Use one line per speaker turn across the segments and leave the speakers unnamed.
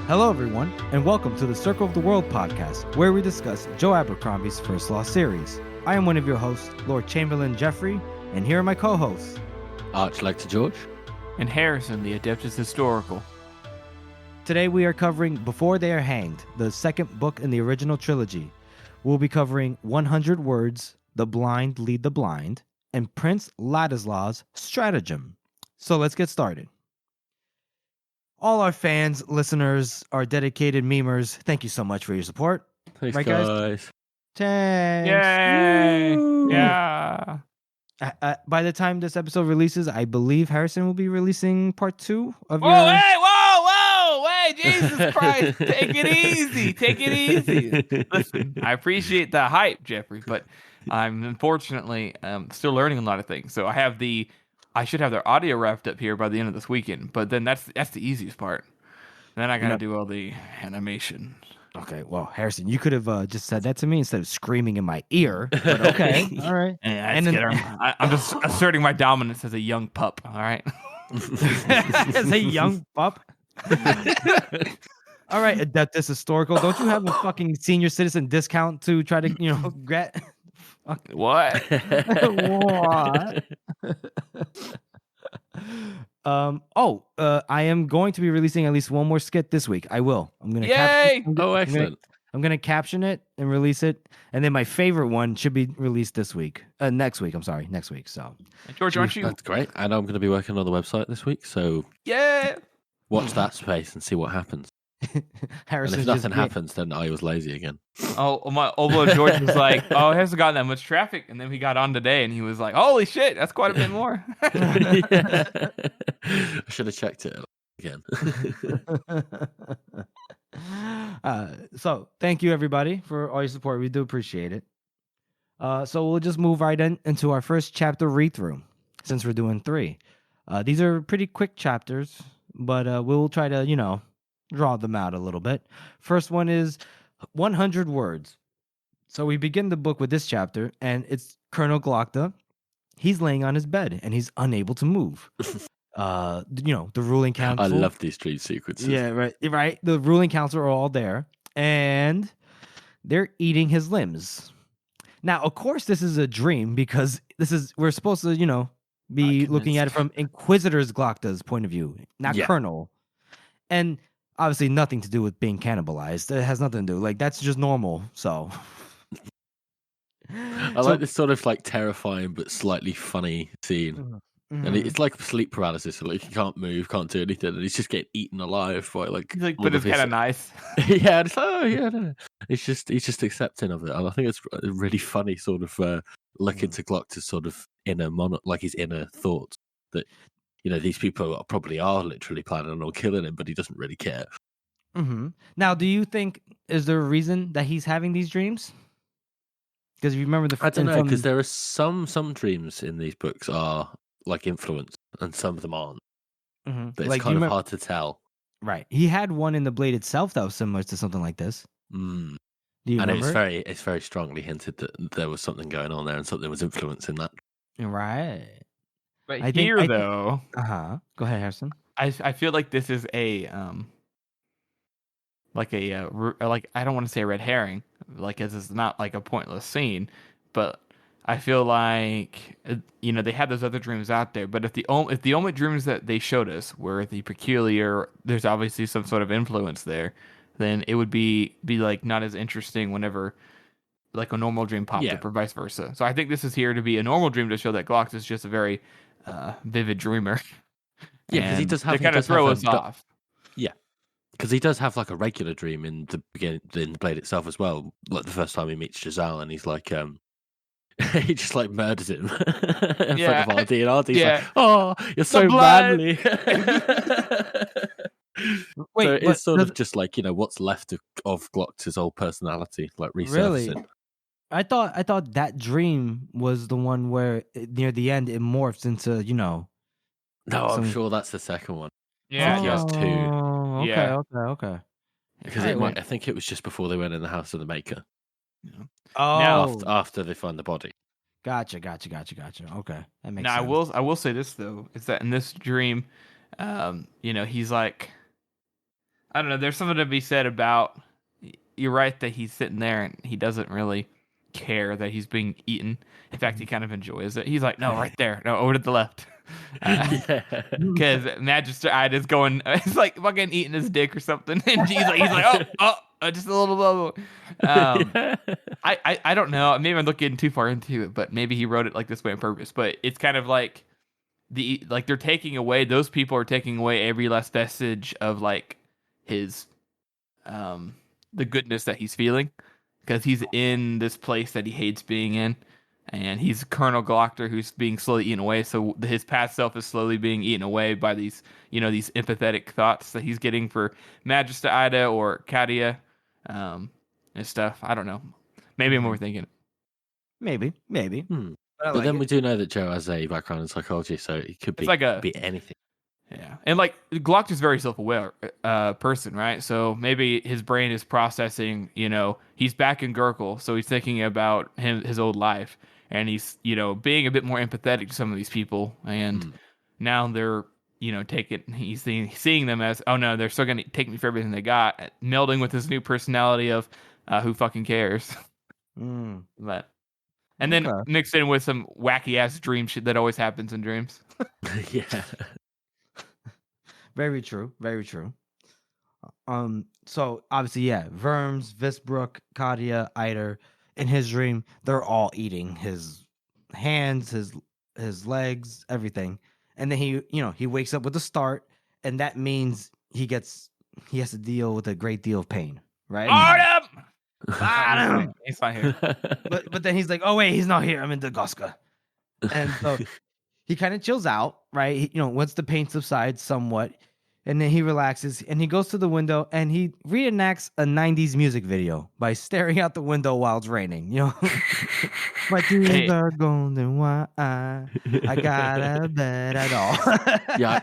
Hello, everyone, and welcome to the Circle of the World podcast, where we discuss Joe Abercrombie's First Law series. I am one of your hosts, Lord Chamberlain Jeffrey, and here are my co-hosts,
Archlector George,
and Harrison, the Adeptus Historical.
Today we are covering Before They Are Hanged, the second book in the original trilogy. We'll be covering 100 Words, The Blind Lead the Blind, and Prince Ladisla's Stratagem. So let's get started. All our fans, listeners, our dedicated memers, thank you so much for your support.
Thanks,
right,
guys.
Thanks.
Yay!
Woo!
Yeah.
By the time this episode releases, I believe Harrison will be releasing part 2 of
Whoa,
your...
Hey, Jesus Christ. Take it easy. Listen, I appreciate the hype, Jeffrey, but I'm unfortunately still learning a lot of things. So I should have their audio wrapped up here by the end of this weekend, but then that's the easiest part. Then I gotta do all the animation.
Okay, well, Harrison, you could have just said that to me instead of screaming in my ear. But okay, all right.
And then, I'm just asserting my dominance as a young pup. All right,
as a young pup. All right, Adeptus Historical. Don't you have a fucking senior citizen discount to try to, get?
What?
What? I am going to be releasing at least one more skit this week. I will. I'm gonna.
Yay!
Excellent.
I'm gonna caption it and release it, and then my favorite one should be released this week. Next week. I'm sorry, next week. So,
George, aren't you?
That's great. And I'm going to be working on the website this week, so
Yeah.
watch that space and see what happens.
Harrison,
And if nothing happens, then I was lazy again.
Although George was like, "Oh, it hasn't gotten that much traffic," and then he got on today, and he was like, "Holy shit, that's quite a bit more."
I should have checked it again.
So thank you everybody for all your support. We do appreciate it. So we'll just move right into our first chapter read through, since we're doing 3. These are pretty quick chapters, but we'll try to draw them out a little bit. First one is 100 Words. So we begin the book with this chapter, and it's Colonel Glockta. He's laying on his bed, and he's unable to move. The ruling council.
I love these dream sequences.
Yeah, right. The ruling council are all there, and they're eating his limbs. Now, of course, this is a dream because we're supposed to, be looking at it from Inquisitor's Glockta's point of view, not Colonel. And obviously nothing to do with being cannibalized. It has nothing to do. That's just normal. So
I like this sort of terrifying but slightly funny scene.
Mm-hmm.
And it's like sleep paralysis. So, he can't move, can't do anything, and he's just getting eaten alive by
but it's kind of nice.
Yeah, it's no. He's just accepting of it, and I think it's a really funny sort of look into Glockta's sort of inner his inner thoughts that these people probably are literally planning on killing him, but he doesn't really care.
Mm-hmm. Now, do you think is there a reason that he's having these dreams? Because if you remember
I don't know, because there are some dreams in these books are influence, and some of them aren't.
Mm-hmm.
But it's kind of hard to tell.
Right. He had one in the Blade itself that was similar to something like this.
Mm.
Do you remember?
It's very strongly hinted that there was something going on there and something was influencing that.
Right.
But
Go ahead, Harrison.
I feel like this is a I don't want to say a red herring, as it's not a pointless scene, but I feel like they had those other dreams out there, but if the only dreams that they showed us were the peculiar, there's obviously some sort of influence there, then it would be not as interesting whenever a normal dream popped up or vice versa. So I think this is here to be a normal dream to show that Glockta is just a very vivid dreamer.
Yeah, because he does have
to kind of throw us off.
Yeah, because he does have a regular dream in the beginning, in the Blade itself as well. The first time he meets Giselle, and he's he just murders him in front of Ardy, and Ardy's "Oh, you're so manly."
Wait,
so it's sort of just what's left of Glockta's old personality, resurfacing.
Really? I thought that dream was the one where near the end it morphs into
No, I'm sure that's the second one.
Yeah,
he has 2.
Okay.
Because I think it was just before they went in the House of the Maker.
Yeah.
Oh,
now after they find the body.
Gotcha. Okay, that makes
now,
sense.
I will say this though, is that in this dream, he's I don't know. There's something to be said about. You're right that he's sitting there and he doesn't really care that he's being eaten. In fact, he kind of enjoys it. He's like, no, right there, no, over to the left. Because Magister Ida's going, it's like fucking eating his dick or something, and he's like, just a little bubble. I don't know. Maybe I'm looking too far into it, but maybe he wrote it like this way on purpose. But it's kind of like they're taking away. Those people are taking away every last vestige of like his the goodness that he's feeling, because he's in this place that he hates being in. And he's Colonel Glockter who's being slowly eaten away. So his past self is slowly being eaten away by these, these empathetic thoughts that he's getting for Magister Ida or Katia, and stuff. I don't know. Maybe I'm overthinking it.
Maybe.
But then we do know that Joe has a background in psychology, so it could be anything.
Yeah, and like Glockter's very self-aware person, right? So maybe his brain is processing. He's back in Gurkle, so he's thinking about his old life. And he's, being a bit more empathetic to some of these people. And now they're, he's seeing them as, oh no, they're still going to take me for everything they got. Melding with his new personality of who fucking cares. But, and then mixed in with some wacky ass dream shit that always happens in dreams.
Yeah.
Very true. So obviously, yeah, Verms, Visbrook, Katia, Eider, in his dream, they're all eating his hands, his legs, everything. And then he wakes up with a start, and that means he has to deal with a great deal of pain, right?
Bottom! He's not here.
But then he's like, oh wait, he's not here. I'm in Dagoska. And so he kind of chills out, right? Once the pain subsides somewhat, and then he relaxes and he goes to the window and he reenacts a 90s music video by staring out the window while it's raining. My tears are golden, why I gotta bet at all.
Yeah.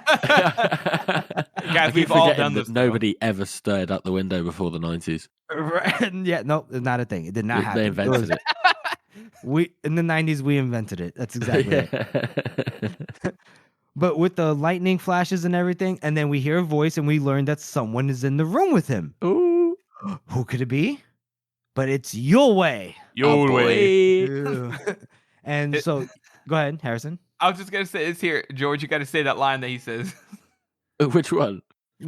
Guys, we've all done this.
Nobody ever stared out the window before the 90s.
Right? Yeah, no, it's not a thing. It did not happen.
They invented it.
In the 90s, we invented it. That's exactly it. But with the lightning flashes and everything, and then we hear a voice and we learn that someone is in the room with him.
Ooh.
Who could it be? But it's Yulwei. And so, go ahead, Harrison.
I was just going to say this here. George, you got to say that line that he says.
Which one?
The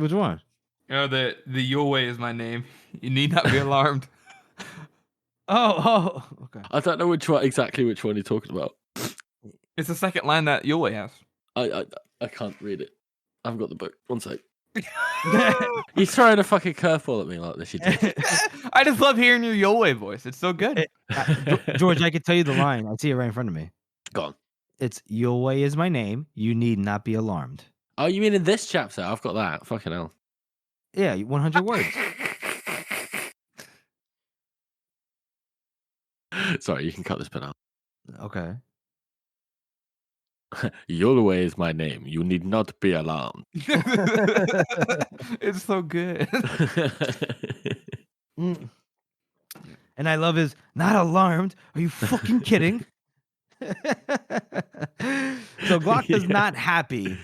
Yulwei is my name. You need not be alarmed.
Okay.
I don't know exactly which one you're talking about.
It's the second line that Yulwei has.
I can't read it. I haven't got the book. One sec. He's throwing a fucking curveball at me like this. You did.
I just love hearing your Yulwei voice. It's so good.
George, I can tell you the line. I see it right in front of me.
Go on.
It's Yulwei is my name. You need not be alarmed.
Oh, you mean in this chapter? I've got that. Fucking hell.
Yeah, 100 words.
Sorry, you can cut this bit out.
Okay.
Yulwei is my name. You need not be alarmed.
It's so good.
And I love his not alarmed. Are you fucking kidding? So Glock is not happy.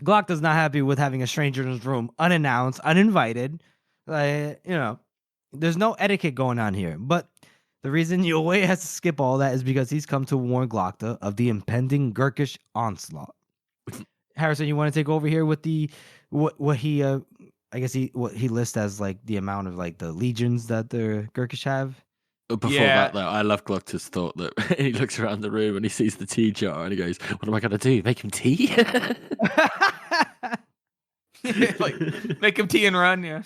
Glock is not happy with having a stranger in his room, unannounced, uninvited. There's no etiquette going on here. But the reason Yulwei has to skip all that is because he's come to warn Glockta of the impending Gurkish onslaught. Harrison, you want to take over here with what he lists as like the amount of like the legions that the Gurkish have?
Before that, though, I love Glockta's thought that he looks around the room and he sees the tea jar and he goes, "What am I going to do? Make him tea?"
Like, make him tea and run, yeah.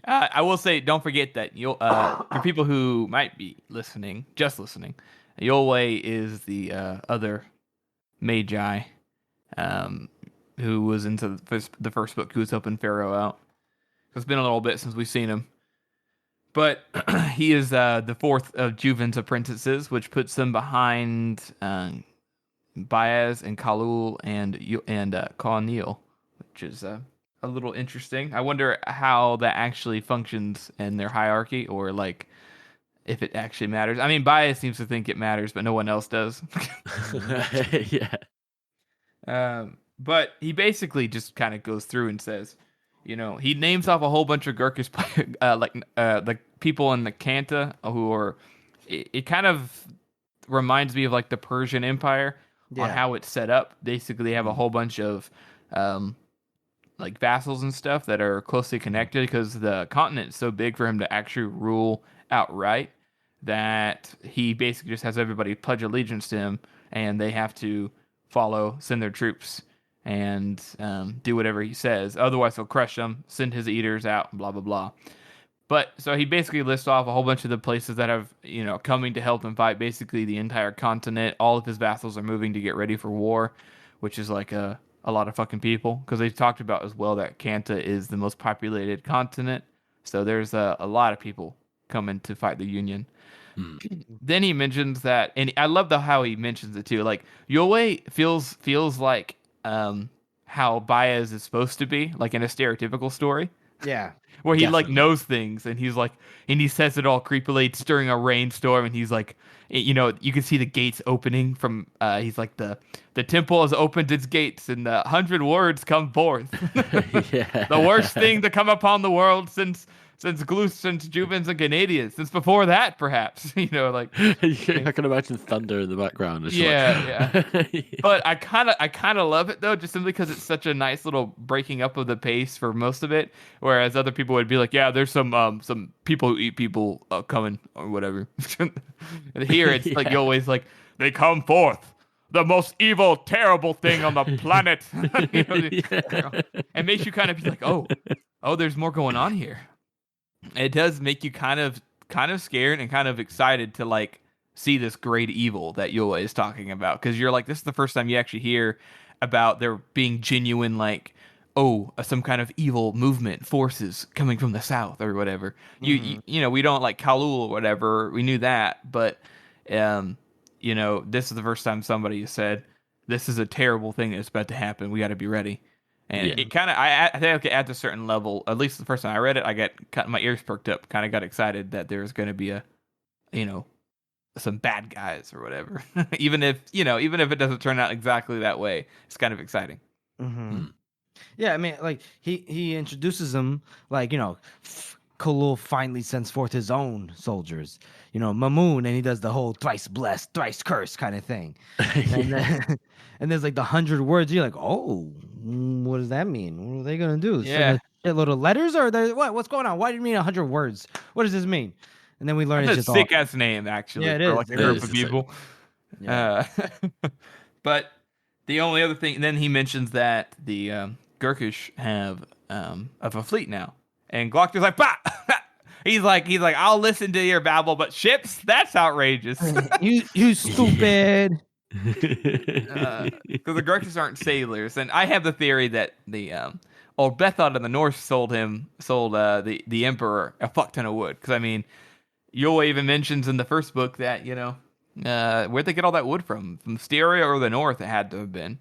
I will say, don't forget that for people who might be listening, Yulwei is the other Magi who was into the first book, who was helping Pharaoh out. It's been a little bit since we've seen him. But he is the fourth of Juven's apprentices, which puts them behind Baez and Kalul and Kaunil, which is a little interesting. I wonder how that actually functions in their hierarchy, or like if it actually matters. I mean, Baez seems to think it matters, but no one else does.
Yeah.
But he basically just kind of goes through and says, he names off a whole bunch of Gurkish the people in the Kanta who are. It kind of reminds me of like the Persian Empire on how it's set up. Basically, they have a whole bunch of like vassals and stuff that are closely connected because the continent is so big for him to actually rule outright that he basically just has everybody pledge allegiance to him, and they have to send their troops and do whatever he says. Otherwise, he'll crush them, send his eaters out, blah, blah, blah. But so he basically lists off a whole bunch of the places that have, coming to help him fight basically the entire continent. All of his vassals are moving to get ready for war, which is like a lot of fucking people. Because they've talked about as well that Kanta is the most populated continent. So there's a lot of people coming to fight the Union. Then he mentions that, and I love how he mentions it too. Like, Yue feels like how Baez is supposed to be, like in a stereotypical story.
Yeah.
Where he like knows things, and he's like, and he says it all creepily. It's during a rainstorm, and he's like, you can see the gates opening from. He's like the temple has opened its gates, and 100 words come forth. The worst thing to come upon the world since Juvens and Canadians, since before that, perhaps. I
can imagine thunder in the background.
Yeah. But I kind of love it though, just simply because it's such a nice little breaking up of the pace for most of it. Whereas other people would be like, yeah, there's some people who eat people coming or whatever. And here it's like you always like they come forth. The most evil, terrible thing on the planet. It makes you kind of be like, oh, there's more going on here. It does make you kind of scared and kind of excited to like see this great evil that Yule is talking about, because you're like, this is the first time you actually hear about there being genuine like some kind of evil movement forces coming from the south or whatever. Mm-hmm. We don't like Kalul or whatever, we knew that, but this is the first time somebody said this is a terrible thing that's about to happen, we got to be ready. And it kind of, I think at a certain level, at least the first time I read it, my ears perked up, kind of got excited that there's going to be some bad guys or whatever. even if it doesn't turn out exactly that way, it's kind of exciting.
Mm-hmm. Yeah, I mean, like he introduces them, like, Kalul finally sends forth his own soldiers, Mamoon, and he does the whole thrice blessed, thrice cursed kind of thing. And then, and there's like the 100 words. You're like, oh, what does that mean? What are they gonna do?
Yeah,
a shitload of letters, or what's going on? Why do you mean 100 words? What does this mean? And then we learn
it's
just
a sick ass name, actually.
Yeah, it
for
is.
Like a group of people. Yeah. But the only other thing, then he mentions that the Gurkish have a fleet now, and Glock is like, bah! He's like, I'll listen to your babble, but ships? That's outrageous.
you stupid.
Because the Gurkish aren't sailors, and I have the theory that the old Bethod in the North sold the Emperor a fuck ton of wood. Because I mean, Yule even mentions in the first book that where'd they get all that wood from Styria or the North? It had to have been,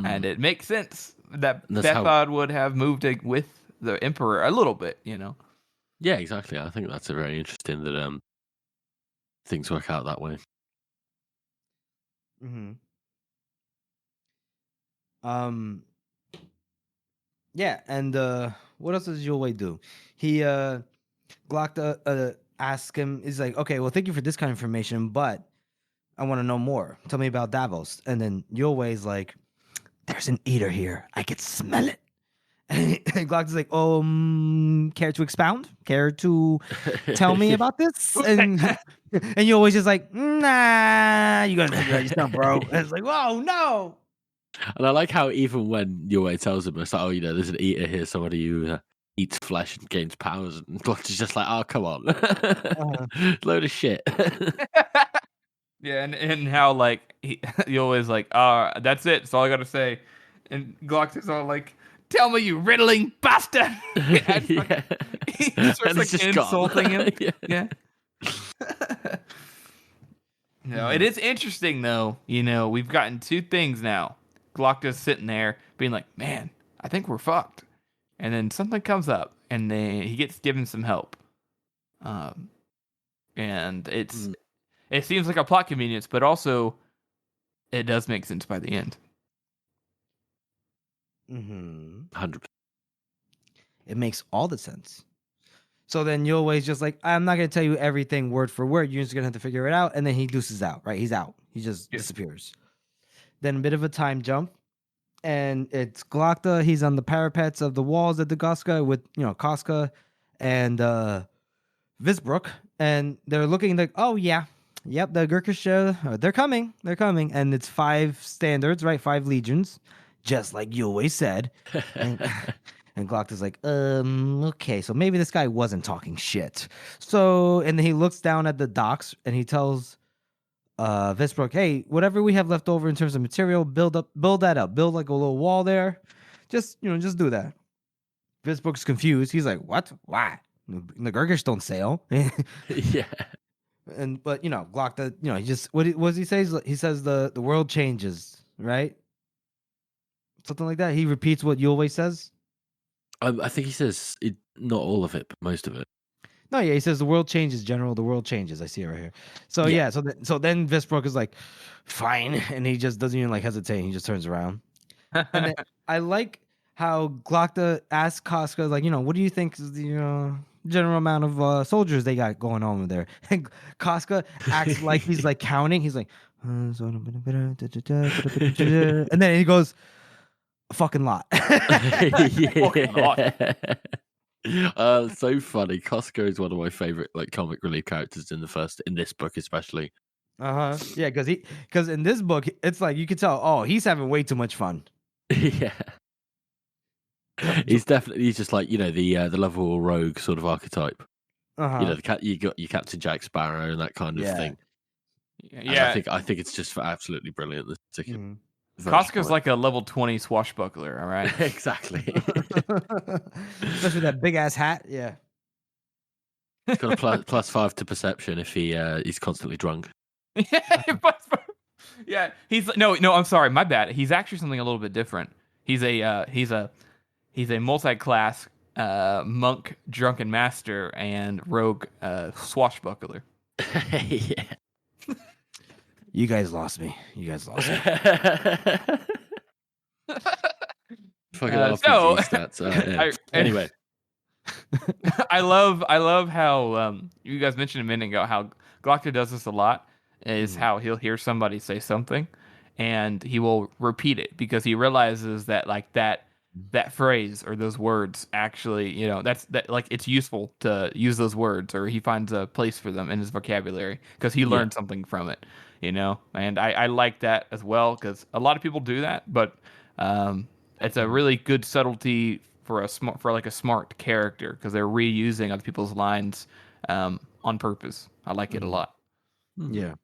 and it makes sense that Bethod would have moved with the Emperor a little bit,
Yeah, exactly. I think that's a very interesting that things work out that way.
Mm-hmm. Yeah, and what else does Yule do? He Glock asks him, he's like, okay, well, thank you for this kind of information, but I want to know more. Tell me about Davos. And then Yulway's like, there's an eater here. I can smell it. And Glock is like, care to expound? Care to tell me about this? And you always just like, nah, you gotta figure out yourself, bro. And it's like, whoa, no.
And I like how even when Yue tells him, it's like, there's an eater here, somebody who eats flesh and gains powers, and Glock is just like, oh, come on. Load of shit.
Yeah, and how like he always like, that's it. That's all I gotta say. And Glock is all like, tell me, you riddling bastard! He starts like insulting him. Yeah. No, it is interesting though. We've gotten two things now. Glock is sitting there being like, man, I think we're fucked. And then something comes up, and then he gets given some help. And it seems like a plot convenience, but also it does make sense by the end.
100%.
It makes all the sense. So then Yulwei's just like, I'm not going to tell you everything word for word. You're just going to have to figure it out. And then he deuces out, right? He's out. He just disappears. Then a bit of a time jump. And it's Glokta. He's on the parapets of the walls at the Goska with, Koska and Visbrook. And they're looking like, oh, yeah. Yep, the Gurkish, they're coming. They're coming. And it's 5 standards, right? 5 legions, just like Yulwei said. And Glokta's like, okay, so maybe this guy wasn't talking shit. So, and then he looks down at the docks and he tells Visbrook, hey, whatever we have left over in terms of material, build that up. Build like a little wall there. Just do that. Visbrook's confused. He's like, what? Why? The Gurkish don't sail.
Yeah.
But Glokta, he just, what does he say? He says the world changes, right? Something like that. He repeats what Yulwei says.
I think he says not all of it, but most of it.
No, yeah, he says the world changes, General. The world changes. I see it right here. So so then Visbrook is like, fine, and he just doesn't even like hesitate. He just turns around. And then, I like how Glokta asks Koska, like, what do you think is the general amount of soldiers they got going on over there? And Koska acts like he's like counting. He's like, and then he goes, a fucking lot.
Fucking lot.
So funny. Costco is one of my favorite like comic relief characters in this book especially.
Yeah, because in this book it's like you could tell, he's having way too much fun.
Yeah. He's just like, the lovable rogue sort of archetype. You got your Captain Jack Sparrow and that kind of thing.
Yeah.
And I think it's just absolutely brilliant. This particular
Costco's like a level 20 swashbuckler, all right?
Exactly.
Especially that big ass hat. Yeah.
He's got a plus 5 to perception if he's constantly drunk.
Yeah, he's no, I'm sorry, my bad. He's actually something a little bit different. He's a multi-class monk, drunken master, and rogue swashbuckler.
Yeah.
You guys lost me.
Fucking
so,
RPG stats. Anyway,
I love how you guys mentioned a minute ago how Glokta does this a lot. Is how he'll hear somebody say something, and he will repeat it because he realizes that like that phrase or those words actually, that it's useful to use those words, or he finds a place for them in his vocabulary because he learned something from it. And I like that as well because a lot of people do that, but it's a really good subtlety for a smart character because they're reusing other people's lines on purpose. I like it a lot.
Yeah.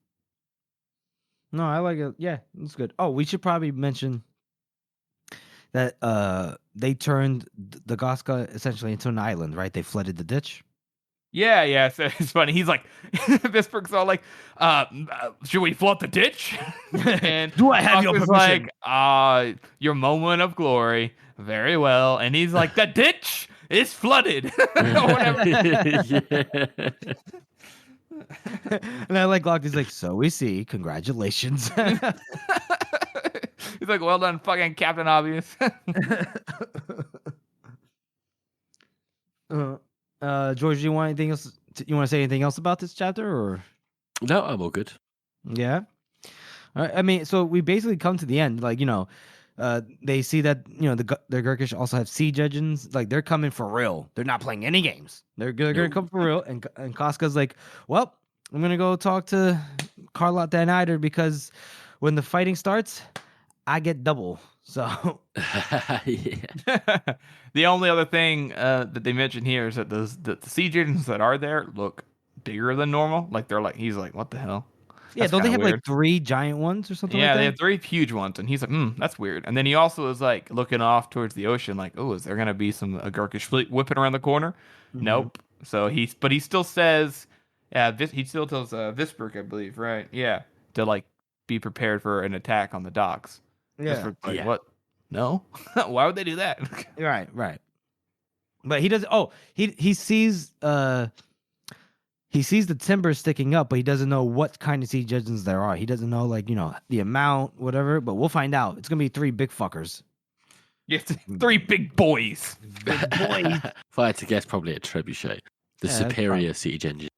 No, I like it. Yeah, it's good. Oh, we should probably mention that they turned the Goska essentially into an island, right? They flooded the ditch.
Yeah, it's funny. He's like, Visbrook's all like, should we flood the ditch? And
do I have your permission?
Like, your moment of glory. Very well. And he's like, the ditch is flooded. Whatever.
And I like Glokta's like, so we see. Congratulations.
He's like, well done, fucking Captain Obvious.
George, do you want anything else? You want to say anything else about this chapter, or?
No, I'm all good.
Yeah. All right. I mean, so we basically come to the end. Like, they see that the Gurkish also have siege engines. Like, they're coming for real. They're not playing any games. They're gonna come for real. And Koska's like, well, I'm gonna go talk to Karlot Dan Eider because when the fighting starts, I get double. So
the only other thing that they mention here is that the siege agents that are there look bigger than normal. Like he's like, what the hell?
Yeah, don't they have like 3 giant ones or something?
Yeah,
like that?
they have 3 huge ones, and he's like, that's weird. And then he also is like looking off towards the ocean, like, oh, is there gonna be a Gurkish fleet whipping around the corner? Mm-hmm. Nope. So he still says, he still tells Visbrook, I believe, right? Yeah, to like be prepared for an attack on the docks.
Yeah.
Like, what? No? Why would they do that?
Right. But he does. Oh, he sees the timber sticking up, but he doesn't know what kind of siege engines there are. He doesn't know the amount, whatever. But we'll find out. It's gonna be 3 big fuckers.
Yeah, 3 big boys.
Good boy.
If I had to guess, probably a trebuchet, the
Yeah,
superior siege engine.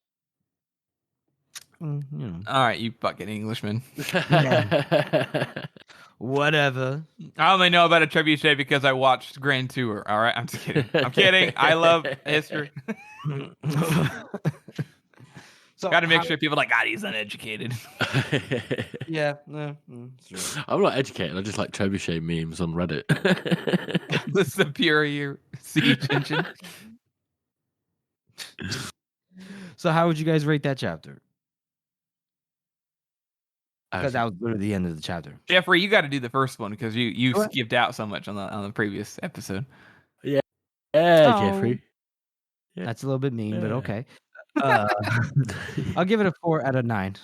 You know,
All right, you fucking Englishman.
whatever.
I only know about a trebuchet because I watched Grand Tour. All right, I'm just kidding. I'm kidding. I love history.
So
Got to make sure people are like, God, he's uneducated.
Yeah, no, it's true.
I'm not educated. I just like trebuchet memes on Reddit.
The superior siege engine.
So how would you guys rate that chapter? Because
Okay.
that was literally the end of the chapter.
Jeffrey, you got to do the first one because you
What?
skipped out so much on the previous episode.
Yeah,
Oh.
Jeffrey. Yeah.
That's a little bit mean, but
Yeah.
okay. I'll give it a 4 out of 9.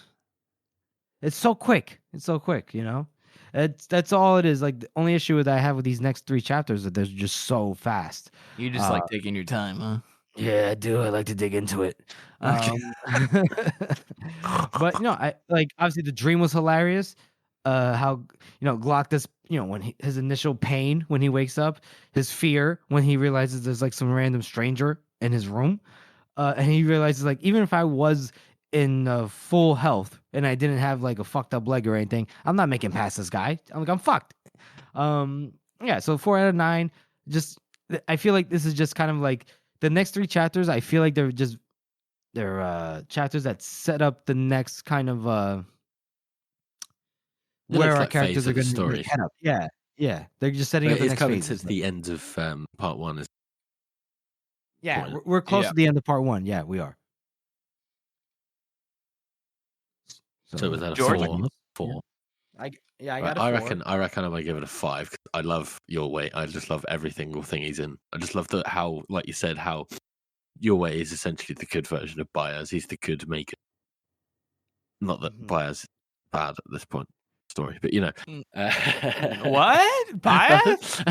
It's so quick. It's so quick, you know? That's all it is. Like, the only issue that I have with these next 3 chapters is that they're just so fast.
You just like taking your time, huh?
Yeah, I do. I like to dig into it.
Okay.
But no, I like obviously the dream was hilarious. How Glock this when his initial pain when he wakes up, his fear when he realizes there's like some random stranger in his room, and he realizes like even if I was in full health and I didn't have like a fucked up leg or anything, I'm not making past this guy. I'm fucked. Yeah. So 4 out of 9. Just I feel like this is just kind of like the next 3 chapters. I feel like they're chapters that set up the next kind of where our characters are going to head up. Yeah, they're just setting up the next
coming
phase.
to the end of part 1.
Yeah, we're close to the end of part 1. Yeah, we are.
So was that a
George?
4?
I got a 4.
I reckon I'm gonna give it a 5. 'Cause I love Your Way. I just love every single thing he's in. I just love how, like you said, how Your Way is essentially the good version of Baez. He's the good maker. Not that Baez is bad at this point in the story, but you know.
What? Bias?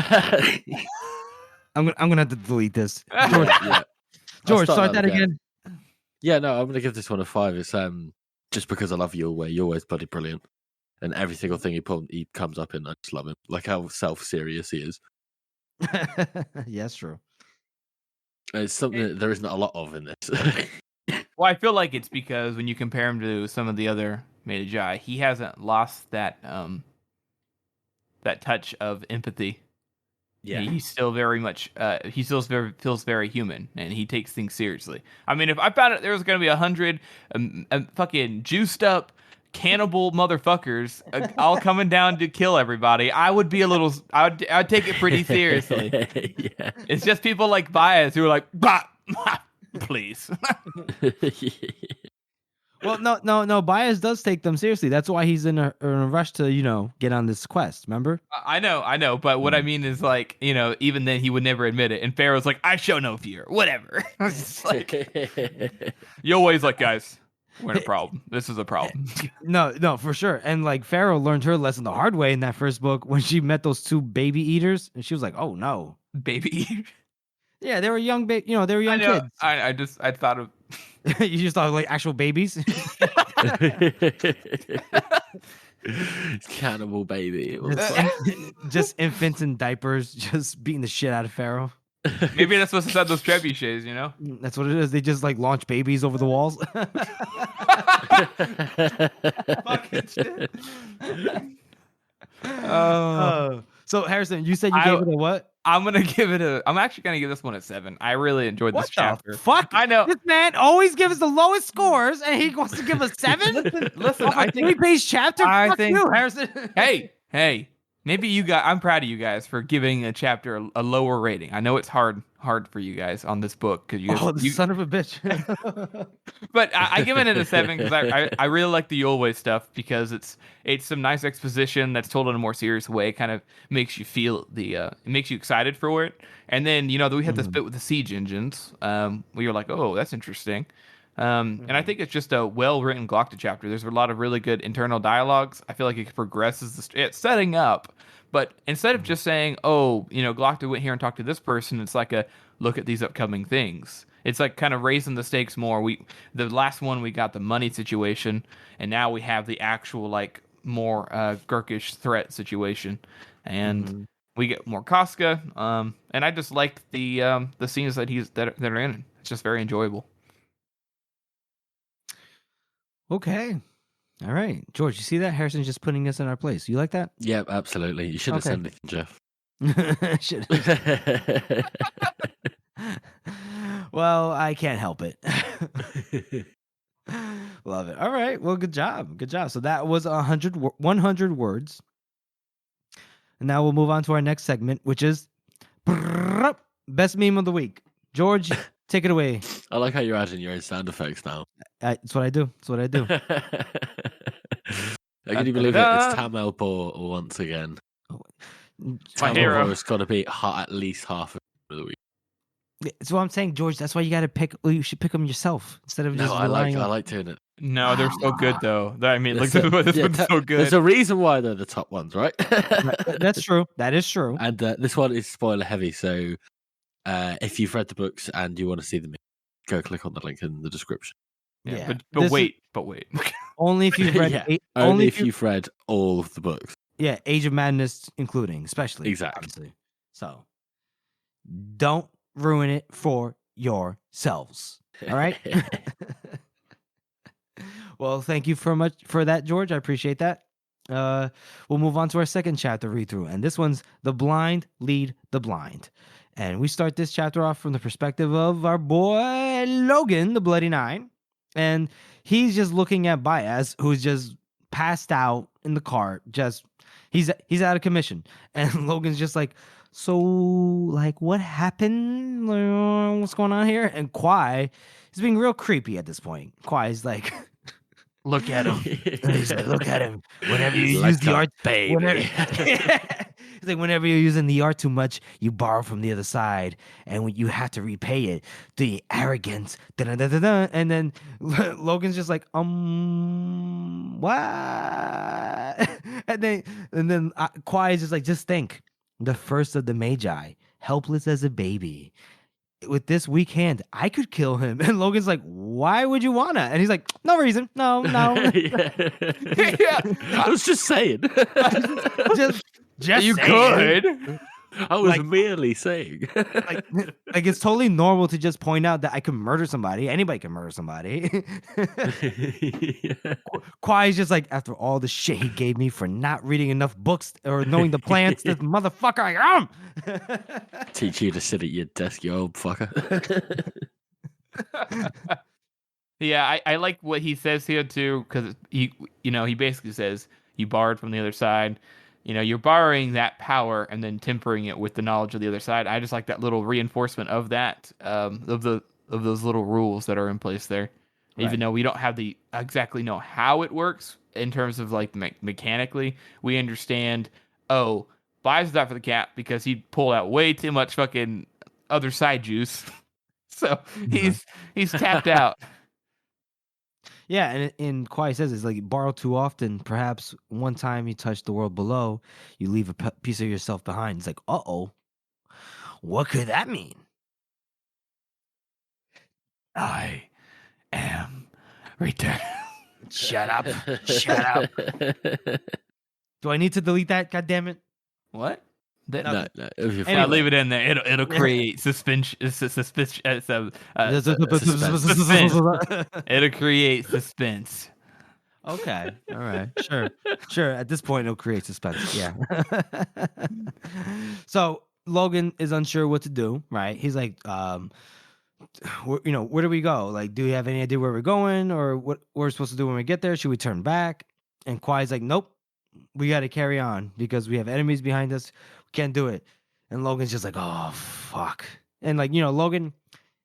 I'm gonna have to delete this.
George, yeah.
George, start that again.
Yeah, no, I'm gonna give this one a 5. It's just because I love Your Way. Your Way's bloody brilliant. And every single thing he comes up in, I just love him. Like how self-serious he is.
Yes, true.
It's something that there isn't a lot of in this.
Well, I feel like it's because when you compare him to some of the other Meiji, he hasn't lost that that touch of empathy.
Yeah,
he's still very much he still feels very human, and he takes things seriously. I mean, if I found out there was going to be 100 fucking juiced up cannibal motherfuckers all coming down to kill everybody, I would be a little. I'd take it pretty seriously.
Yeah.
It's just people like Baez who are like, bah, please.
Well, no. Baez does take them seriously. That's why he's in a rush to get on this quest. Remember?
I know. But what I mean is like, even then he would never admit it. And Pharaoh's like, I show no fear. Whatever. It's like, you always like, guys, we're in a problem. This is a problem.
No, for sure. And like Pharaoh learned her lesson the hard way in that first book when she met those 2 baby eaters, and she was like, "Oh no,
Baby.
yeah, they were young, they were young
I know.
kids."
I thought of.
You just thought like actual babies.
Cannibal baby.
Just infants in diapers, just beating the shit out of Pharaoh.
Maybe that's supposed to set those trebuchets,
That's what it is. They just like launch babies over the walls.
Fucking shit.
So Harrison, you said you gave it a what?
I'm actually gonna give this one a 7. I really enjoyed this chapter.
Fuck?
I know.
This man always gives us the lowest scores, and he wants to give us 7.
Listen,
I think 3-page chapter. Fuck you, Harrison.
Hey, maybe you guys. I'm proud of you guys for giving a chapter a lower rating. I know it's hard for you guys on this book because you
son of a bitch.
But I give it a 7 because I really like the Yulway stuff because it's some nice exposition that's told in a more serious way. Kind of makes you feel it makes you excited for it. And then we had this bit with the siege engines where you're like, oh, that's interesting. And I think it's just a well-written Glockta chapter. There's a lot of really good internal dialogues. I feel like it progresses it's setting up. But instead of just saying, oh, Glockta went here and talked to this person, it's like a look at these upcoming things. It's like kind of raising the stakes more. The last one we got the money situation, and now we have the actual like more Gurkish threat situation. And We get more Casca, and I just liked the scenes that that are in it. It's just very enjoyable.
Okay. All right. George, you see that? Harrison's just putting us in our place. You like that?
Yeah, absolutely. You should have said anything, Jeff.
Should- Well, I can't help it. Love it. All right. Well, good job. Good job. So that was 100 words. And now we'll move on to our next segment, which is best meme of the week. George, take it away.
I like how you're adding your own sound effects now.
That's what I do. That's what I do.
Can you believe it? It's Tam Elpor once again.
My
Tam
hero.
Elpor has got to be at least half of the week.
That's what I'm saying, George. That's why you got to pick. Well, you should pick them yourself instead of just.
No, I like doing it.
No, they're so good though. I mean,
This
this one's so good.
There's a reason why they're the top ones, right?
That's true. That is true.
And this one is spoiler heavy, so if you've read the books and you want to see them, go click on the link in the description.
Yeah. But wait.
Only if you've read.
Yeah, only if you've read all of the books.
Yeah, Age of Madness, including, especially.
Exactly.
Obviously. So, don't ruin it for yourselves. All right. Well, thank you for that, George. I appreciate that. We'll move on to our second chapter read through, and this one's The Blind Lead the Blind. And we start this chapter off from the perspective of our boy Logan, the Bloody Nine. And he's just looking at Baez, who's just passed out in the cart. Just he's out of commission. And Logan's just like, so like what happened? What's going on here? And Kwai is being real creepy at this point. Kwai's like, look at him. He's like, look at him. Whenever you use the art,
baby.
It's like whenever you're using the art too much, you borrow from the other side, and when you have to repay it, the arrogance. Da-da-da-da-da. And then Logan's just like, what? and then Kwai is just like, just think, the first of the Magi, helpless as a baby. With this weak hand, I could kill him. And Logan's like, why would you wanna? And he's like, no reason. No.
Yeah.
I was just saying.
just
you
saying.
could.
I was merely saying.
like it's totally normal to just point out that I can murder somebody. Anybody can murder somebody. Kwai's just like, after all the shit he gave me for not reading enough books or knowing the plants, this motherfucker I am.
Teach you to sit at your desk, you old fucker.
Yeah, I like what he says here too, because he basically says you borrowed from the other side. You're borrowing that power and then tempering it with the knowledge of the other side. I just like that little reinforcement of that, of those little rules that are in place there. Right. Even though we don't have exactly know how it works in terms of like mechanically, we understand. Oh, buys that for the cat because he pulled out way too much fucking other side juice, so he's tapped out.
Yeah, and Kwai says it's like borrow too often. Perhaps one time you touch the world below, you leave a piece of yourself behind. It's like, what could that mean?
I am returned.
Shut up! Shut up! Do I need to delete that? God damn it!
What?
No.
Anyway. I'll leave it in there. It'll create suspense. It'll create suspense.
Okay. All right. Sure. At this point, it'll create suspense. Yeah. So Logan is unsure what to do. Right. He's like, where do we go? Like, do we have any idea where we're going or what we're supposed to do when we get there? Should we turn back? And Kwai's like, nope. We got to carry on because we have enemies behind us. Can't do it. And Logan's just like, oh, fuck. And like, Logan,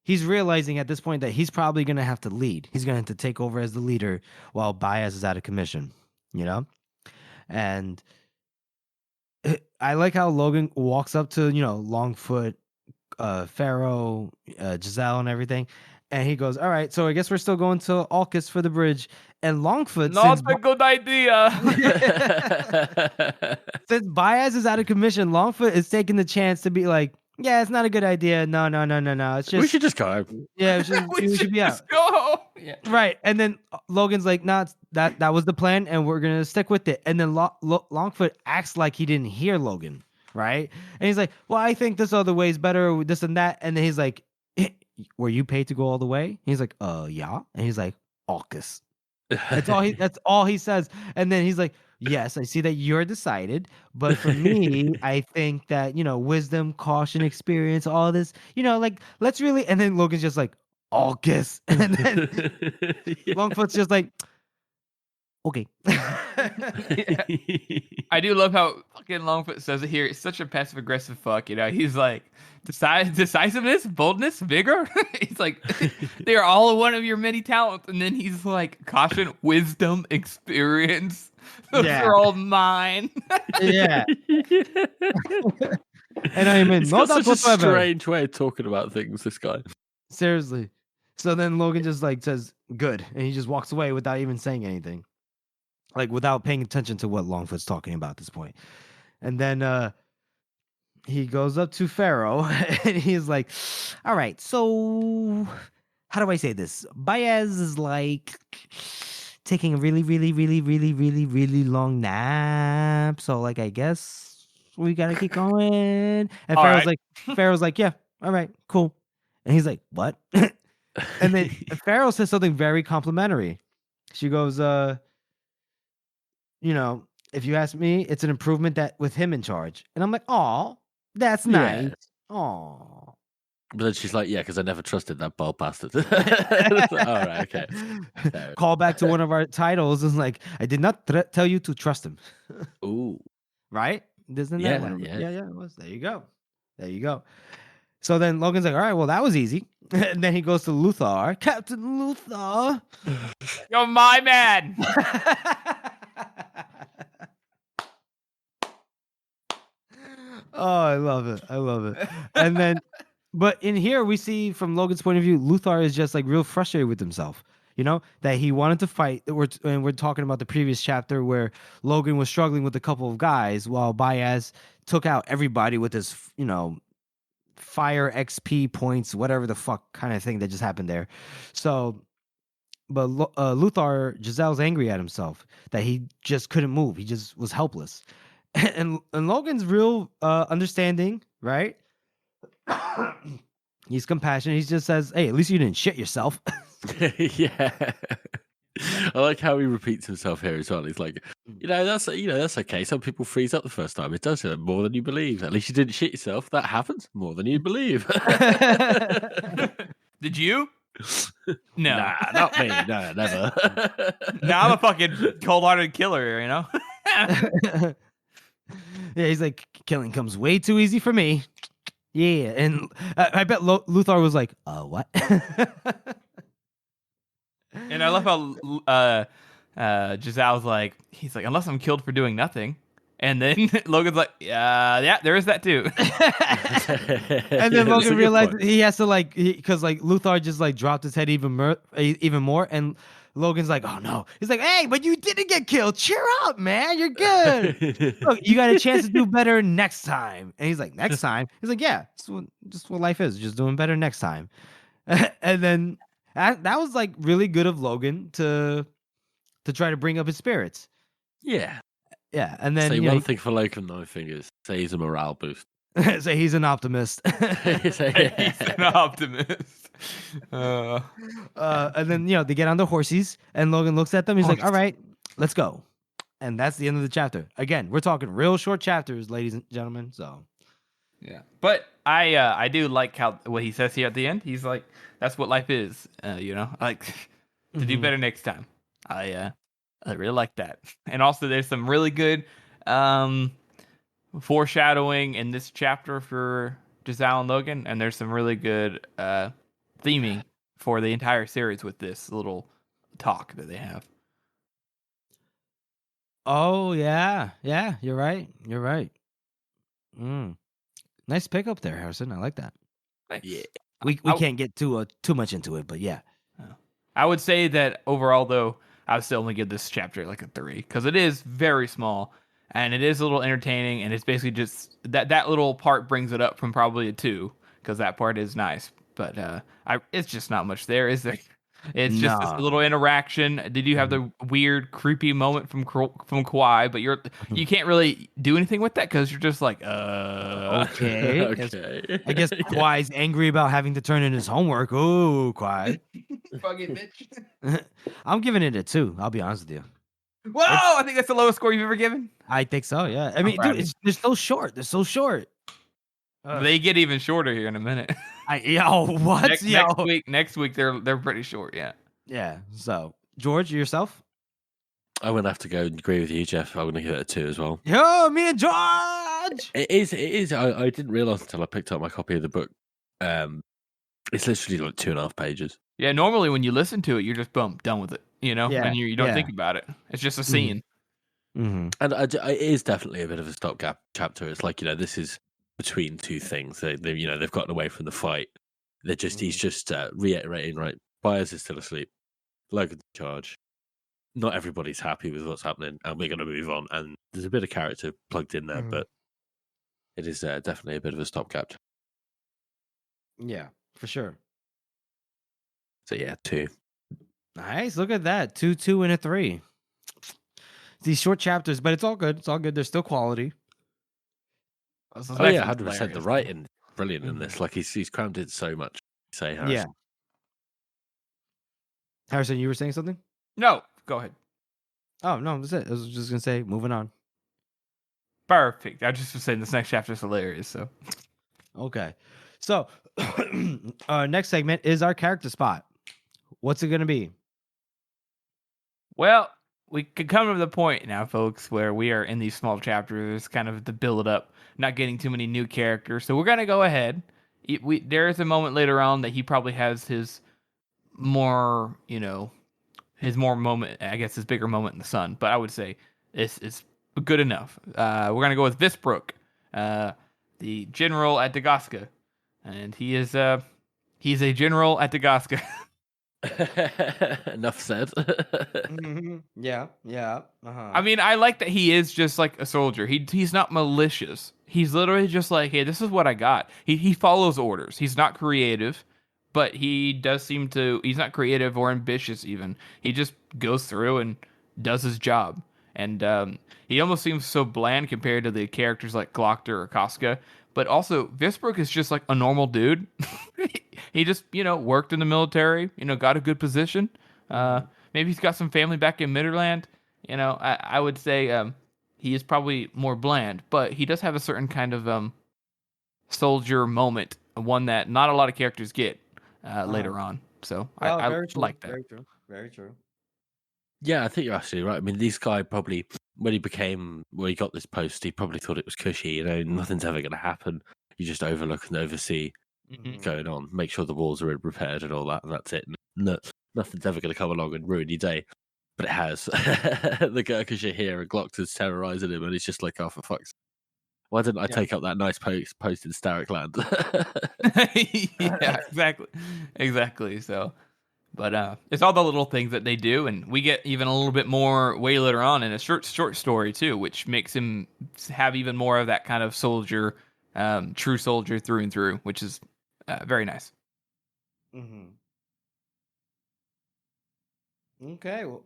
he's realizing at this point that he's probably going to have to lead. He's going to have to take over as the leader while Baez is out of commission, And I like how Logan walks up to, Longfoot, Pharaoh, Giselle and everything. And he goes, all right, so I guess we're still going to Alcus for the bridge. And Longfoot,
not a good idea.
Since Baez is out of commission, Longfoot is taking the chance to be like, yeah, it's not a good idea. No. It's just
we should just go.
Yeah, we should be out.
Go. Yeah.
Right. And then Logan's like, nah, that was the plan, and we're gonna stick with it. And then Longfoot acts like he didn't hear Logan. right? And he's like, well, I think this other way is better, this and that. And then he's like, were you paid to go all the way? And he's like, yeah. And he's like, AUKUS. That's all he says. And then he's like, yes, I see that you're decided, but for me, I think that, wisdom, caution, experience, all this, like, let's really. And then Logan's just like, AUKUS. And then Longfoot's just like, okay.
I do love how fucking Longfoot says it here. It's such a passive aggressive fuck. He's like, decisiveness, boldness, vigor. He's like, they are all one of your many talents. And then he's like, caution, wisdom, experience. Those are all mine.
Yeah. And I mean,
he's got such a strange way of talking about things, this guy.
Seriously. So then Logan just like says, good. And he just walks away without even saying anything. Like without paying attention to what Longfoot's talking about at this point. And then he goes up to Pharaoh and he's like, all right, so how do I say this? Baez is like taking a really, really, really, really, really, really long nap. So like, I guess we got to keep going. And Pharaoh's like, yeah, all right, cool. And he's like, what? And then Pharaoh says something very complimentary. She goes, if you ask me, it's an improvement that with him in charge. And I'm like, oh, that's nice. Oh.
But then she's like, yeah, because I never trusted that bald bastard. All right, okay.
Call back to one of our titles. Is like, I did not tell you to trust him.
Ooh.
Right? Isn't
that
one? Yeah, it was. There you go. So then Logan's like, all right, well, that was easy. And then he goes to Luthor. Captain Luthor.
You're my man.
Oh, I love it. And then, but in here we see from Logan's point of view, Luthor is just like real frustrated with himself. That he wanted to fight. And we're talking about the previous chapter where Logan was struggling with a couple of guys while Baez took out everybody with his, fire XP points, whatever the fuck kind of thing that just happened there. So, but Luthor, Giselle's angry at himself that he just couldn't move. He just was helpless. And Logan's real understanding, right? He's compassionate. He just says, hey, at least you didn't shit yourself.
Yeah. I like how he repeats himself here as well. He's like, that's okay. Some people freeze up the first time. It does hurt more than you believe. At least you didn't shit yourself. That happens more than you believe.
Did you? No.
Nah, not me. No, never.
Now I'm a fucking cold-hearted killer,
Yeah, he's like, killing comes way too easy for me. Yeah, and I bet Luthor was like, what?
And I love how Giselle's like, he's like, unless I'm killed for doing nothing. And then Logan's like, yeah, there is that too.
And then Logan realized he has to because Luthor just dropped his head even more, and Logan's like, oh no. He's like, hey, but you didn't get killed. Cheer up, man. You're good. Look, you got a chance to do better next time. And he's like, next time? He's like, yeah, it's just what life is. Just doing better next time. And then that was really good of Logan to try to bring up his spirits.
Yeah.
Yeah. And then
say one thing for Logan, though, fingers. Say he's a morale boost.
Say he's an optimist.
He's an optimist.
And then they get on the horses, and Logan looks at them. He's like, all right, let's go. And that's the end of the chapter. Again, we're talking real short chapters, ladies and gentlemen. So
yeah, but I do like what he says here at the end. He's like, that's what life is, like to do better next time. I really like that. And also there's some really good foreshadowing in this chapter for Giselle and Logan, and there's some really good theming for the entire series with this little talk that they have.
Oh yeah, you're right. Nice pickup there, Harrison. I like that.
Thanks.
Yeah, we can't get too much into it, but yeah.
I would say that overall, though, I would still only give this chapter a 3 because it is very small and it is a little entertaining, and it's basically just that little part brings it up from probably a 2 because that part is nice, but it's just not much there, is there? It's just this
No.
little interaction. Did you have the weird, creepy moment from Kawhi? But you can't really do anything with that because you're just like,
Okay.
Okay.
I guess Kawhi's angry about having to turn in his homework. Oh, Kawhi.
fucking bitch.
I'm giving it a 2. I'll be honest with you.
Whoa! I think that's the lowest score you've ever given.
I think so. Yeah. I mean,
proud
dude,
of
they're so short. They're so short.
They get even shorter here in a minute.
What?
Next week they're pretty short. Yeah.
Yeah. So, George, yourself?
I'm gonna have to go and agree with you, Jeff. I'm gonna give it a 2 as well.
Yo, me and George.
It is. I didn't realize until I picked up my copy of the book. It's literally like 2.5 pages.
Yeah. Normally, when you listen to it, you're just boom, done with it. You know,
Yeah,
and you don't
yeah.
think about it. It's just a scene.
Mm-hmm.
And it is definitely a bit of a stopgap chapter. It's like, this is between two things. They've gotten away from the fight. He's just reiterating, right? Byers is still asleep. Logan's in charge. Not everybody's happy with what's happening, and we're going to move on. And there's a bit of character plugged in there, but it is definitely a bit of a stopgap.
Yeah, for sure.
So yeah, 2.
Nice. Look at that. 2, 2, and a 3. These short chapters, but it's all good. It's all good. There's still quality.
Oh yeah, 100%. The writing brilliant in this. Like he's crammed in so much. Say Harrison.
Yeah. Harrison, you were saying something?
No, go ahead.
Oh no, that's it. I was just gonna say, moving on.
Perfect. I just was saying this next chapter is hilarious. So
Okay. So our next segment is our character spot. What's it gonna be?
well, we could come to the point now, folks, where we are in these small chapters, kind of the build up, not getting too many new characters. So we're gonna go ahead. There is a moment later on that he probably has his more, his bigger moment in the sun. But I would say it's good enough. We're gonna go with Visbrook, the general at Dagaska, and he's a general at Dagaska.
Enough said.
Yeah. Uh-huh.
I mean, I like that he is just like a soldier. He's not malicious. He's literally just like, hey, this is what I got. He follows orders. He's not creative, but he does seem to. He's not creative or ambitious even. He just goes through and does his job. And he almost seems so bland compared to the characters like Glockter or Casca. But also, Visbrook is just like a normal dude. He just, worked in the military, got a good position. Maybe he's got some family back in Midderland. I would say he is probably more bland, but he does have a certain kind of soldier moment, one that not a lot of characters get later on. So I like that.
Very true. Very true.
Yeah, I think you're absolutely right. I mean, this guy probably, when he got this post, he probably thought it was cushy. Nothing's ever going to happen. You just overlook and oversee going on, make sure the walls are repaired and all that, and that's it. Nothing's ever going to come along and ruin your day. But it has. The Gurkhas are here and Glockter's terrorizing him, and he's just like, oh, for fuck's sake. Why didn't I take up that nice post in Starrick Land?
Yeah, exactly. So, but it's all the little things that they do, and we get even a little bit more way later on in a short story too, which makes him have even more of that kind of soldier, true soldier through and through, which is very nice.
Okay. Well,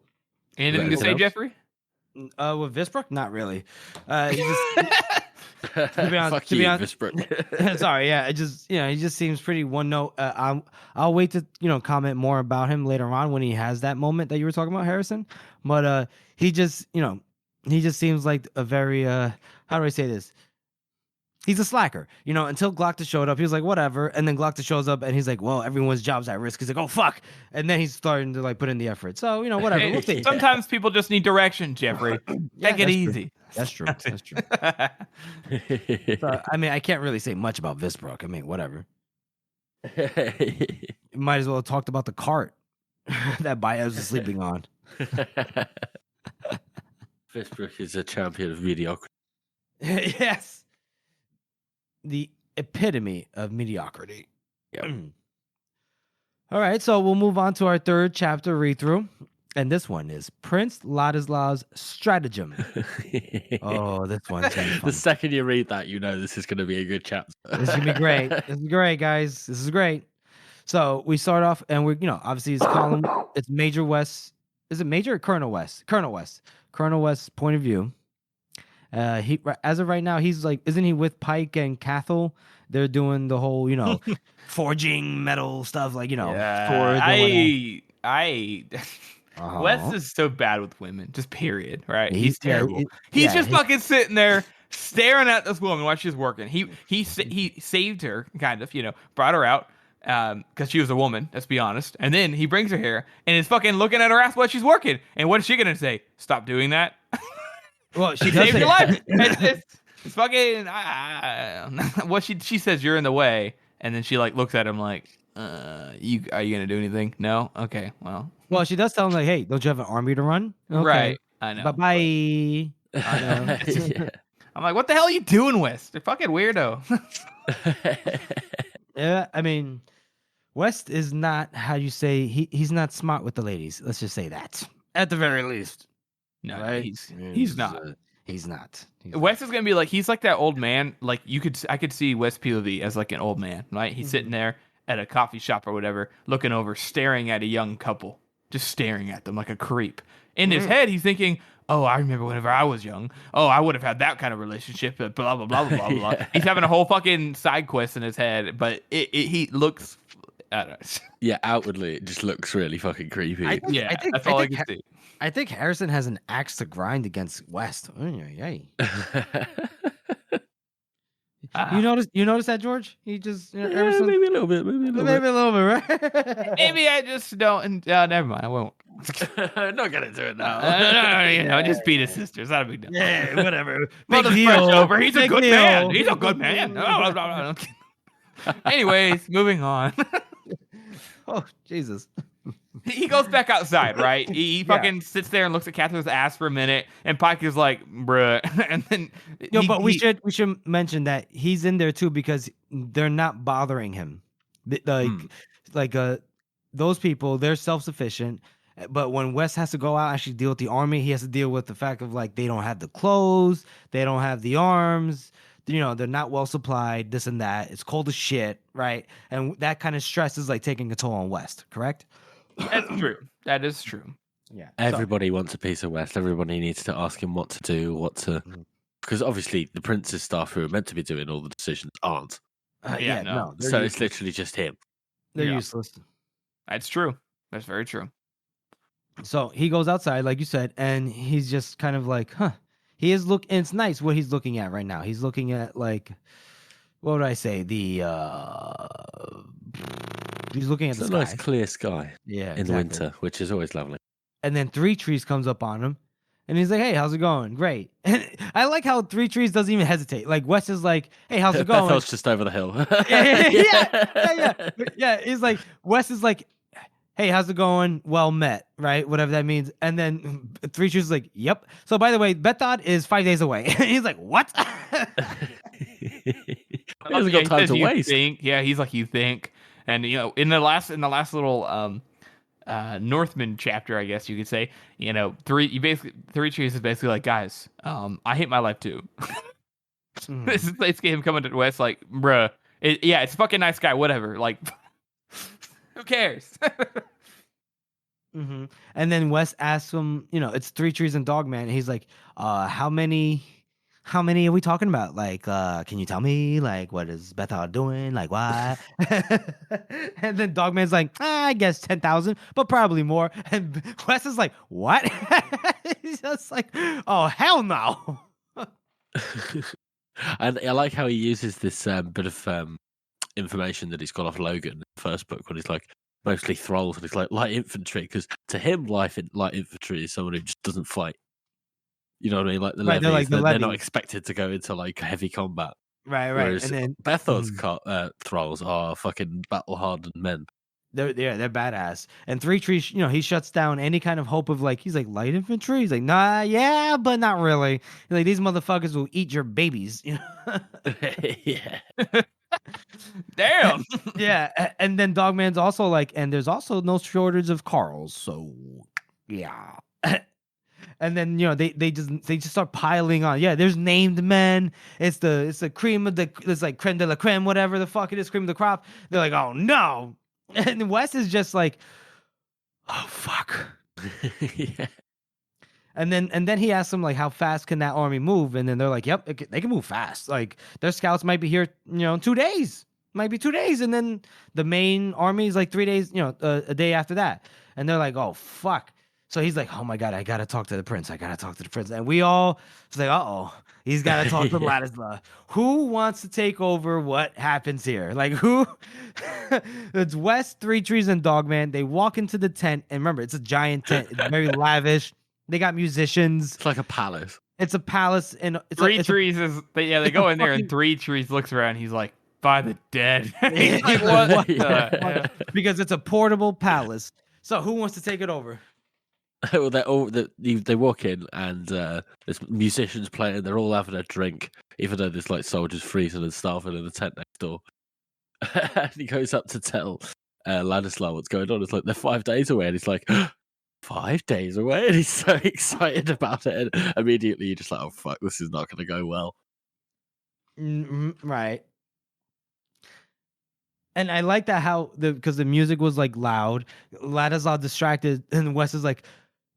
anything to say, Jeffrey?
With Visbrook, not really. To be honest,
Visbrook.
Sorry, yeah, it just he just seems pretty one note. I'll wait to comment more about him later on when he has that moment that you were talking about, Harrison. But he just seems like a very how do I say this? He's a slacker, until Glockter showed up, he was like, whatever. And then Glockter shows up and he's like, well, everyone's job's at risk. He's like, oh, fuck. And then he's starting to put in the effort. So, whatever.
Hey,
we'll see.
Sometimes people just need direction, Jeffrey. Take it easy.
That's true. So, I mean, I can't really say much about Visbrook. I mean, whatever. Might as well have talked about the cart that Baez was sleeping on.
Visbrook is a champion of mediocrity.
Yes. The epitome of mediocrity.
Yep.
All right, so we'll move on to our third chapter read through, and this one is Prince Ladisla's Stratagem. Oh, this one's gonna be fun.
The second you read that, this is going to be a good chapter.
This is gonna be great. This is great, guys. This is great. So we start off, and we're obviously it's column. It's Major West. Is it Major or Colonel West? Colonel West. Colonel West's point of view. He as of right now, he's like, isn't he with Pike and Cathal? They're doing the whole, forging metal stuff, like swords.
Wes is so bad with women, just period. Right? He's
Yeah,
terrible. He's just fucking sitting there staring at this woman while she's working. He saved her, kind of, brought her out because she was a woman. Let's be honest. And then he brings her here and is fucking looking at her ass while she's working. And what is she gonna say? Stop doing that.
Well, she does
saved your life. It's fucking. What she says, you're in the way, and then she like looks at him like, are you gonna do anything? No. Okay. Well,
she does tell him like, hey, don't you have an army to run? Okay.
Right. I know.
Bye.
Yeah.
I'm like, what the hell are you doing, West? You're fucking weirdo.
Yeah, I mean, West is not how you say he's not smart with the ladies. Let's just say that at the very least.
No,
right?
He's not.
He's not.
Wes is gonna be like, he's like that old man. Like I could see Wes POV as like an old man, right? He's sitting there at a coffee shop or whatever, looking over, staring at a young couple, just staring at them like a creep. In his head, he's thinking, "Oh, I remember whenever I was young. Oh, I would have had that kind of relationship." Blah blah blah blah blah blah.
Yeah.
He's having a whole fucking side quest in his head, but he looks. I don't know.
Yeah, outwardly it just looks really fucking creepy.
That's all I can see.
I think Harrison has an axe to grind against West. You notice that, George? He just
maybe a little bit,
right?
Maybe I just don't. Never mind. I won't.
Not gonna do it now.
No, just beat his sister. It's not a big deal.
Yeah, whatever.
Mother's
Big
fresh
deal.
over. He's a
Big
good
deal.
man. He's a good man. Anyways, moving on.
Oh, Jesus.
He goes back outside, right? He fucking sits there and looks at Catherine's ass for a minute, and Pike is like, bruh. And then
we should mention that he's in there too because they're not bothering him. Those people, they're self-sufficient. But when West has to go out and actually deal with the army, he has to deal with the fact of like they don't have the clothes, they don't have the arms, they're not well supplied, this and that. It's cold as shit, right? And that kind of stress is like taking a toll on West, correct?
That's true. That is true.
Yeah.
Everybody wants a piece of West. Everybody needs to ask him what to do, because obviously the prince's staff who are meant to be doing all the decisions aren't.
No.
So it's literally just him.
They're useless.
That's true. That's very true.
So he goes outside, like you said, and he's just kind of like, he is and it's nice what he's looking at right now. He's looking at like, what would I say? He's looking at
It's
the
a
sky.
nice clear sky.
Yeah,
in the winter, which is always lovely.
And then 3 Trees comes up on him, and he's like, "Hey, how's it going? Great." And I like how 3 Trees doesn't even hesitate. Like Wes is like, "Hey, how's it going?"
Bethel's just over the hill.
Yeah. He's like, Wes is like, "Hey, how's it going? Well met, right? Whatever that means." And then 3 Trees is like, "Yep." So by the way, Bethod is 5 days away. He's like, "What?"
He hasn't got time to waste.
He's like, "You think?" And in the last little Northman chapter, I guess you could say, 3 Trees is basically like, guys, I hate my life too. This is basically him coming to West like, bruh, it's a fucking nice guy, whatever. Like, who cares?
Mm-hmm. And then Wes asks him, it's 3 Trees and Dogman. And he's like, how many are we talking about? Like, can you tell me? Like, what is Bethard doing? Like, why? And then Dogman's like, I guess 10,000, but probably more. And Wes is like, what? He's just like, oh, hell no.
And I like how he uses this bit of information that he's got off Logan in the first book when he's like, mostly thralls, and he's like light infantry, because to him, light infantry is someone who just doesn't fight. You know what I mean? Like the levies, they're not expected to go into like heavy combat.
Right.
Whereas
And then
Bethod's thralls are fucking battle hardened men.
They're badass. And 3 Trees, he shuts down any kind of hope of like, he's like, light infantry? He's like, nah, yeah, but not really. He's like, these motherfuckers will eat your babies.
Yeah.
Damn.
Yeah. And then Dogman's also like, and there's also no shortage of Carls. So yeah. And then they just start piling on. Yeah, there's named men. It's the cream of it's like creme de la creme, whatever the fuck it is, cream of the crop. They're like, oh no. And Wes is just like, oh fuck.
Yeah.
And then he asks them like, how fast can that army move? And then they're like, yep, they can move fast. Like their scouts might be here, in 2 days. Might be 2 days, and then the main army is like 3 days, a day after that. And they're like, oh fuck. So he's like, oh my god, I gotta talk to the prince. And we all say, he's gotta talk to Ladisla. Who wants to take over? What happens here? Like who? It's Wes, Three Trees, and Dogman. They walk into the tent, and remember, it's a giant tent. It's very lavish. They got musicians.
It's like a palace.
It's a palace, and
Three Trees they go in there, and Three Trees looks around. He's like, by the dead. He's like, what the?
Because it's a portable palace. So who wants to take it over?
Well, they walk in and there's musicians playing. They're all having a drink, even though there's like soldiers freezing and starving in the tent next door. And he goes up to tell Ladisla what's going on. It's like they're 5 days away, and he's like, 5 days away, and he's so excited about it. And immediately you're just like, oh fuck, this is not going to go well.
Right. And I like that because the music was like loud, Ladisla distracted, and Wes is like,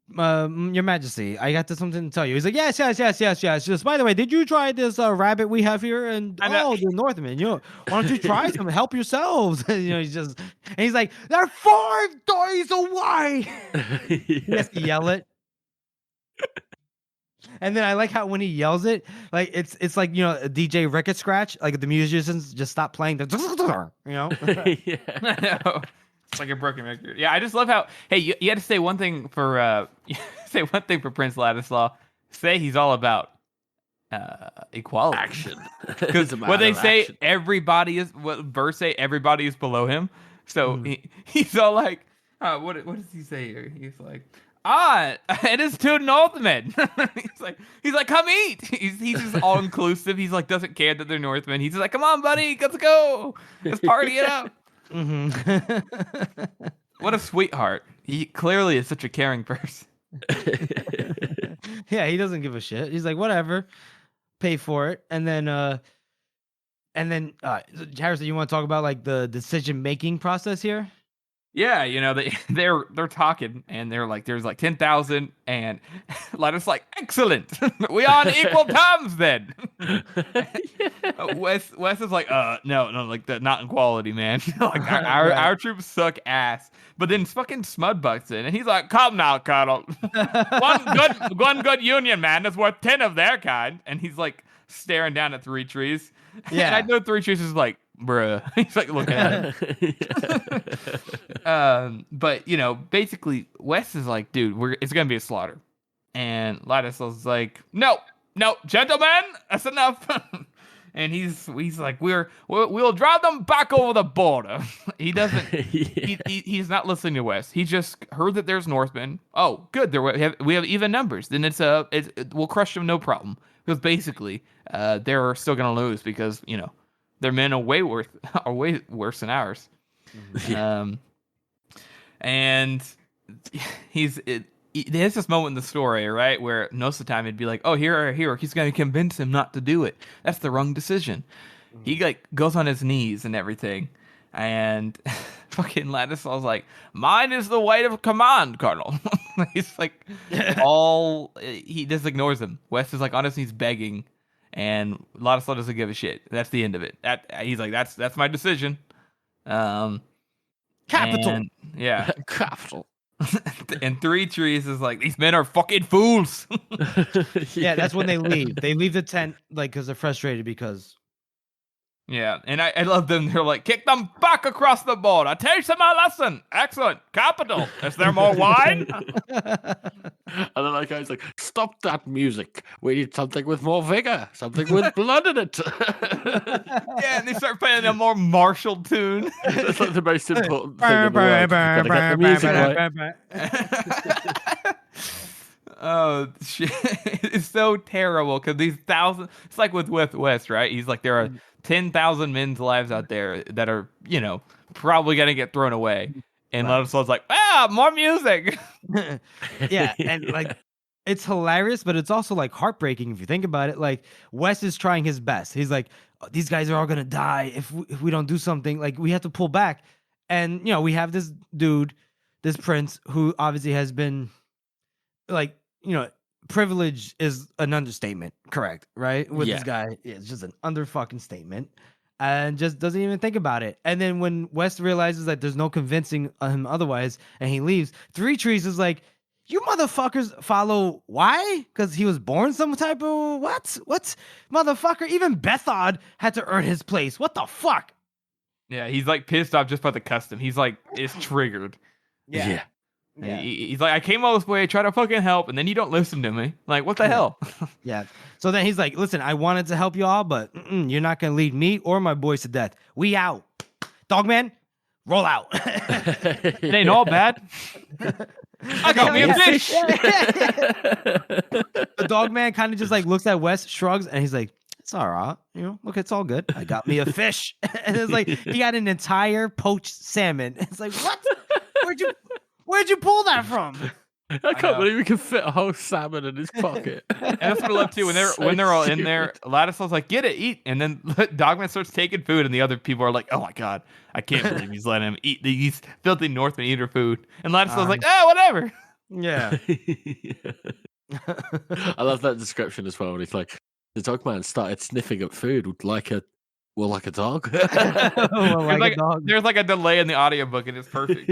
Your Majesty, I got something to tell you. He's like, yes. Just by the way, did you try this rabbit we have here? And the Northmen, why don't you try some? Help yourselves. He's like, they're 5 days away. He has to yell it. And then I like how when he yells it, like it's like a DJ record scratch, like the musicians just stop playing the
Yeah. It's like a broken record. Yeah, I just love how you had to say one thing for Prince Ladisla. Say he's all about equality.
Action.
Because what they say, everybody is below him. So he's all like, what does he say here? He's like, it is 2 Northmen. he's like, come eat. He's just all inclusive. He's like, doesn't care that they're Northmen. He's just like, come on, buddy, let's go. Let's party it up. What a sweetheart. He clearly is such a caring person.
Yeah, he doesn't give a shit. He's like, whatever, pay for it. And then Harrison, you want to talk about like the decision making process here?
Yeah, they're talking, and they're like, there's like 10,000, and Ladis's like, excellent, we are on equal terms then. Wes is like, no, like that, not in quality, man. Like our troops suck ass. But then fucking Smud bucks in, and he's like, come now, Colonel, one good Union man is worth 10 of their kind, and he's like staring down at Three Trees. Yeah, and I know Three Trees is like, bruh. He's like looking at him. But basically Wes is like, dude, it's gonna be a slaughter. And Ladisla's like, no, gentlemen, that's enough. And he's like, we'll drive them back over the border. He doesn't. He's not listening to Wes. He just heard that there's Northmen. Oh, good. We have even numbers. Then we'll crush them, no problem. Because basically, they're still gonna lose because their men are way worse than ours. And there's this moment in the story, right, where most of the time it'd be like, oh, here, he's going to convince him not to do it. That's the wrong decision. He like goes on his knees and everything, and fucking Ladisla's like, mine is the weight of command, Colonel. He's like, he just ignores him. Wes is like on his knees begging, and Ladisla doesn't give a shit. That's the end of it. He's like, that's my decision.
Capital.
Yeah.
Capital.
And Three Trees is like, these men are fucking fools.
Yeah, that's when they leave. They leave the tent like because they're frustrated because.
Yeah, and I love them. They're like, kick them back across the board. I teach them a lesson. Excellent. Capital. Is there more wine?
And then that guy's like, stop that music. We need something with more vigor. Something with blood in it.
Yeah, and they start playing a more martial tune.
That's like the most important thing in the world. Gotta get the music right.
Oh shit! It's so terrible because these thousands. It's like with West, right? He's like, there are 10,000 men's lives out there that are, probably gonna get thrown away, and Ladisla's like, more music.
Yeah, and like, it's hilarious, but it's also like heartbreaking if you think about it. Like, Wes is trying his best. He's like, these guys are all gonna die if we don't do something. Like, we have to pull back. And we have this dude, this prince, who obviously has been like, privilege is an understatement, correct? Right? With this guy, it's just an under fucking statement, and just doesn't even think about it. And then when West realizes that there's no convincing him otherwise, and he leaves, Three Trees is like, "You motherfuckers follow why? Because he was born some type of what? Motherfucker, even Bethod had to earn his place. What the fuck?"
Yeah, he's like pissed off just by the custom. He's like, it's triggered.
Yeah.
He's like, I came all this way, try to fucking help, and then you don't listen to me. Like, what the hell?
Yeah. So then he's like, "Listen, I wanted to help you all, but you're not gonna lead me or my boys to death. We out. Dogman, roll out."
It ain't all bad. I got me a fish.
The Dogman kind of just like looks at Wes, shrugs, and he's like, "It's all right. Look, it's all good. I got me a fish." And it's like he got an entire poached salmon. It's like, what? Where'd you pull that from?
I can't believe we can fit a whole salmon in his pocket.
And that's what I love too. When they're all in there, Ladisla's like, "Get it, eat," and then Dogman starts taking food, and the other people are like, "Oh my god, I can't believe he's letting him eat these filthy Northmen eat her food." And Ladisla's like, "Whatever."
Yeah.
I love that description as well. When he's like, the Dogman started sniffing at food like a dog.
A dog.
There's like a delay in the audiobook, and it's perfect.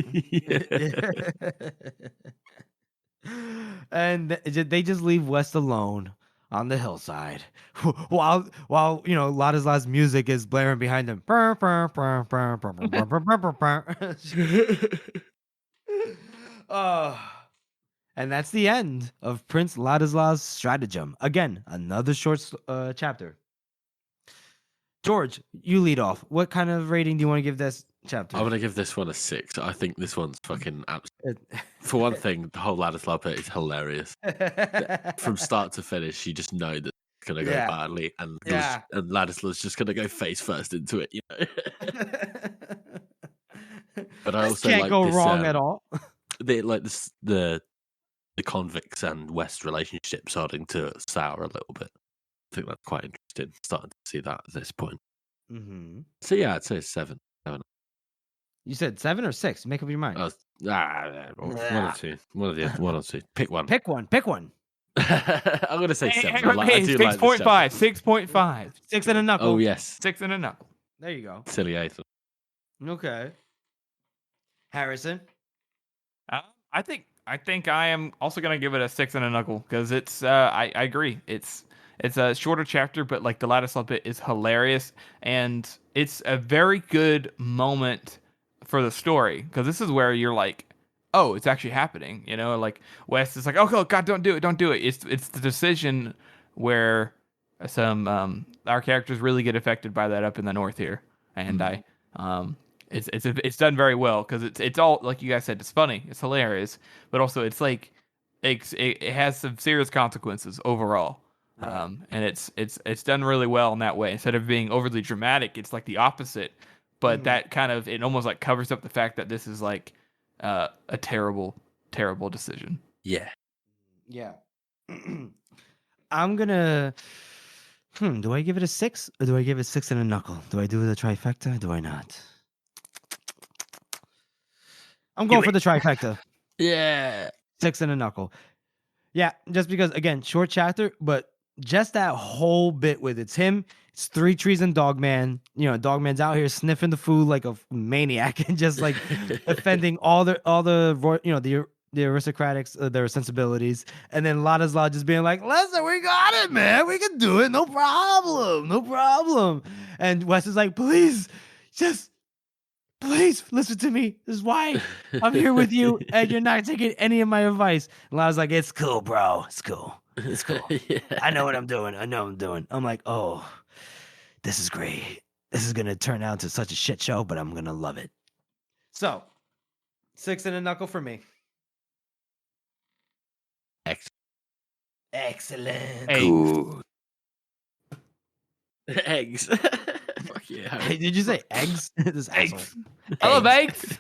And they just leave West alone on the hillside while Ladisla's music is blaring behind them. And that's the end of Prince Ladisla's Stratagem. Again, another short chapter. George, you lead off. What kind of rating do you want to give this chapter?
I'm going to give this one a 6. I think this one's fucking absolute. For one thing, the whole Ladisla bit is hilarious. From start to finish, you just know that it's going to go badly, and Ladisla's just going to go face first into it, But I also
can't
like
go
this,
wrong at all.
The convicts and West relationship starting to sour a little bit. I think that's quite interesting. Starting to see that at this point.
Mm-hmm.
So yeah, I'd say 7.
You said 7 or 6? Make up your mind.
One or two. Pick one.
Pick one.
I'm gonna say 7.
Hey, 6.5. 6.5.
6 and a knuckle.
Oh yes.
6 and a knuckle.
There you go.
Silly eighth.
Okay. Harrison.
I think I am also gonna give it a 6 and a knuckle because it's. I agree. It's a shorter chapter, but like the Ladisla bit is hilarious, and it's a very good moment for the story because this is where you're like, oh, it's actually happening. Like West is like, oh God, don't do it. It's the decision where some our characters really get affected by that up in the north here, and it's done very well because it's all like you guys said, it's funny, it's hilarious, but also it's like it has some serious consequences overall. And it's done really well in that way. Instead of being overly dramatic, it's like the opposite. But that kind of, it almost like covers up the fact that this is like a terrible, terrible decision.
Yeah.
Yeah. I'm gonna. Do I give it a 6 or do I give it 6 and a knuckle? Do I do the trifecta? Do I not? I'm going for the trifecta.
Yeah.
6 and a knuckle. Yeah, just because again, short chapter, but just that whole bit with it's Three Trees and Dogman. Dogman's out here sniffing the food like a maniac and just like offending all the aristocrats, their sensibilities, and then Ladisla just being like, "Listen, we got it, man. We can do it. No problem. And Wes is like, please listen to me. This is why I'm here with you, and you're not taking any of my advice." And I was like, "It's cool, bro. It's cool.
Yeah.
I know what I'm doing. I'm like, oh, this is great. This is gonna turn out to such a shit show, but I'm gonna love it." So, 6 and a knuckle for me. Excellent.
Cool. Eggs. Fuck yeah.
Hey, did you say eggs? This
Eggs. I love eggs.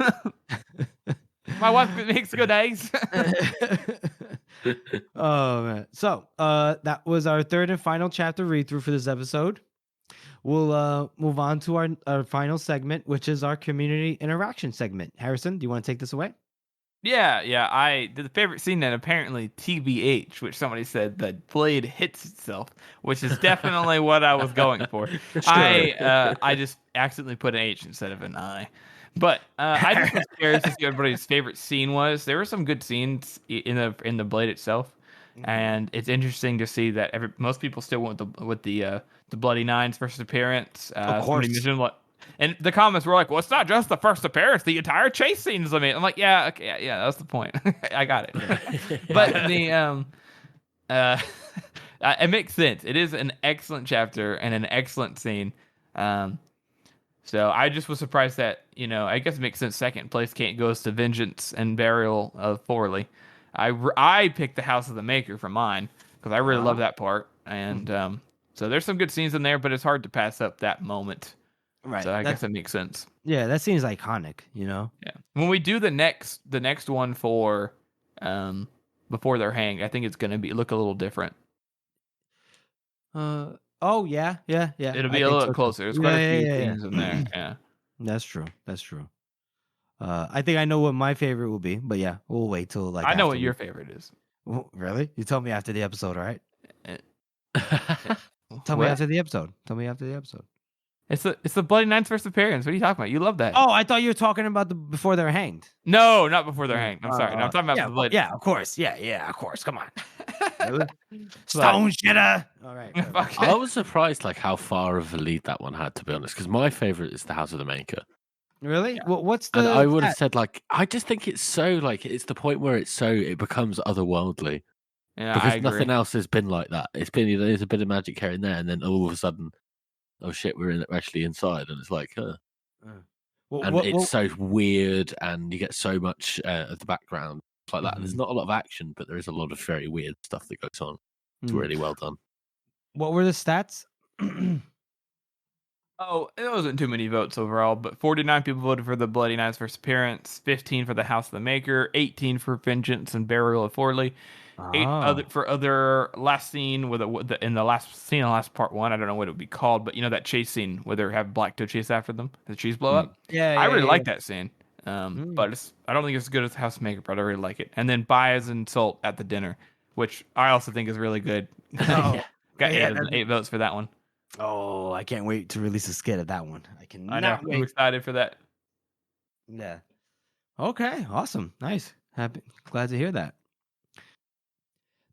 My wife makes good eggs.
Oh man. So that was our third and final chapter read through for this episode. we'll move on to our final segment, which is our community interaction segment. Harrison, do you want to take this away?
Yeah. I did the favorite scene that apparently TBH, which somebody said the blade hits itself, which is definitely what I was going for. I just accidentally put an H instead of an I. But I just was curious to see what everybody's favorite scene was. There were some good scenes in the blade itself, and it's interesting to see that most people still went with the Bloody Nine's first appearance.
Of course.
And the comments were like, "Well, it's not just the first appearance; the entire chase scene is amazing." I'm like, "Yeah, okay, yeah, that's the point. I got it." But the it makes sense. It is an excellent chapter and an excellent scene. So I just was surprised that I guess it makes sense. Second place goes to Vengeance and Burial of Forley. I picked the House of the Maker for mine because I really love that part, and so there's some good scenes in there, but it's hard to pass up that moment.
Right.
So I guess that makes sense.
Yeah, that seems iconic,
Yeah. When we do the next one for before they're hanged, I think it's gonna look a little different.
Oh yeah.
It'll be a little closer. There's quite a few things in there. Yeah.
That's true. I think I know what my favorite will be, but yeah, we'll wait till
I know what your favorite is.
Really? You tell me after the episode, all right? Tell me after the episode. It's
the Bloody Nine's first appearance. What are you talking about? You love that.
Oh, I thought you were talking about before they're hanged.
No, not before they're hanged. I'm sorry. No, I'm talking about the Bloody.
Yeah, of course. Yeah, of course. Come on. Stone shitter. All right.
I was surprised how far of a lead that one had, to be honest, because my favorite is the House of the Maker.
Really?
Yeah.
Well, what's the?
And I would have said I just think it's so it's the point where it becomes otherworldly.
Yeah,
because
I agree.
nothing else has been like that. It's been there's a bit of magic here and there, and then all of a sudden, oh shit, we're actually inside, and it's like, it's so weird, and you get so much of the background like that. There's not a lot of action, but there is a lot of very weird stuff that goes on. It's really well done.
What were the stats?
Oh, it wasn't too many votes overall, but 49 people voted for the Bloody Nine's first appearance, 15 for the House of the Maker, 18 for Vengeance and Burial of Forley, 8 for other last scene in the last part 1. I don't know what it would be called, but that chase scene where they have Blacktoe chase after them, the trees blow up.
Yeah,
I really like that scene. But I don't think it's as good as House of the Maker, but I really like it. And then Baez and Salt at the dinner, which I also think is really good. Got 8 votes for that one.
Oh, I can't wait to release a skit of that one.
I know. Wait. I'm excited for that.
Yeah. Okay. Awesome. Nice. Glad to hear that.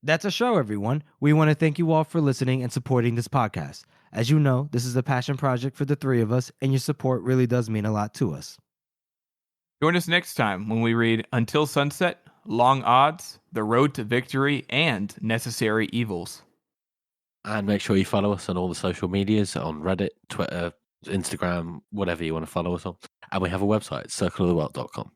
That's a show, everyone. We want to thank you all for listening and supporting this podcast. As you know, this is a passion project for the 3 of us, and your support really does mean a lot to us.
Join us next time when we read Until Sunset, Long Odds, The Road to Victory, and Necessary Evils.
And make sure you follow us on all the social medias, on Reddit, Twitter, Instagram, whatever you want to follow us on. And we have a website, circleoftheworld.com.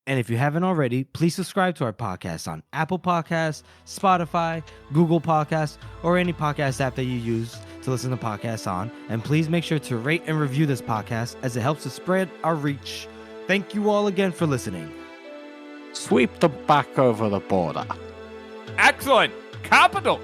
And if you haven't already, please subscribe to our podcast on Apple Podcasts, Spotify, Google Podcasts, or any podcast app that you use to listen to podcasts on. And please make sure to rate and review this podcast as it helps to spread our reach. Thank you all again for listening.
Sweep them back over the border.
Excellent. Capital.